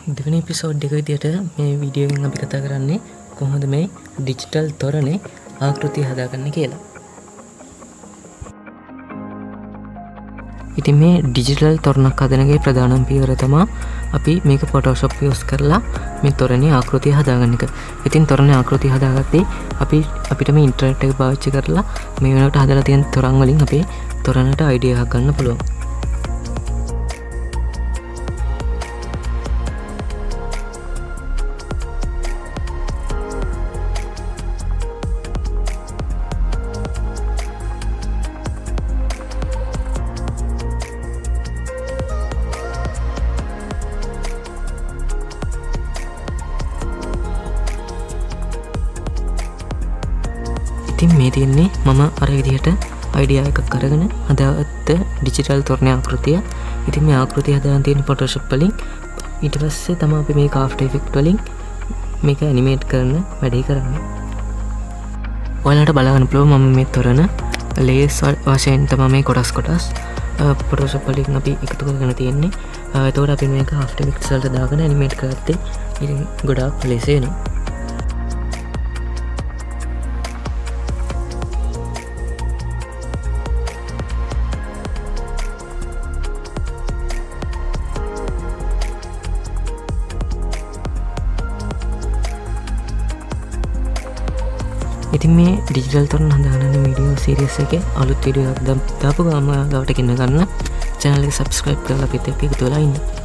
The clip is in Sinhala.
දෙවෙනි එපිසෝඩ් එක විදියට මේ වීඩියෝ එකෙන් අපි කතා කරන්නේ කොහොමද මේ ඩිජිටල් තොරණේ ආකෘතිය හදාගන්නේ කියලා. ඉතින් මේ ඩිජිටල් තොරණක් හදනගේ ප්‍රධානම පියවර තමයි අපි මේක Photoshop use කරලා මේ තොරණේ ආකෘතිය හදාගන්න එක. ඉතින් තොරණේ ආකෘතිය හදාගත්තේ අපිට මේ ඉන්ටර්නෙට් එක පාවිච්චි කරලා මේ වෙනකොට හදලා තියෙන තොරන් වලින් අපේ තොරණට අයිඩියා එකක් ගන්න පුළුවන්. ඉතින් මේ තියෙන්නේ මම අර විදිහට අයිඩියා එකක් අරගෙන හදාගත්ත ඩිජිටල් තොරණ ආකෘතිය. ඉතින් මේ ආකෘතිය හදාගෙන තියෙන Photoshop වලින් ඊට පස්සේ තමයි අපි මේක After Effects වලින් මේක ඇනිමේට් කරන වැඩේ කරන්නේ. ඔයාලට බලන්න පුළුවන් මම මේ තොරණ ලේයර්ස් වශයෙන් තමයි මේ කොටස් Photoshop වලින් අපි එකතු කරගෙන තියෙන්නේ. එතකොට අපි මේක After Effects වලට දාගෙන ඇනිමේට් කරද්දී ඉතින් ගොඩාක් ලේසි වෙනවා. ඉතින් මේ ඩිජිටල් තොරණ හදාගන්න වීඩියෝ සීරීස් එකේ අලුත් වීඩියෝ එකක් දාපු ගමන් ඔයාලා ගාවට ගෙන්න ගන්න channel එක subscribe කරලා අපිත් එක්ක එකතු වෙලා ඉන්න.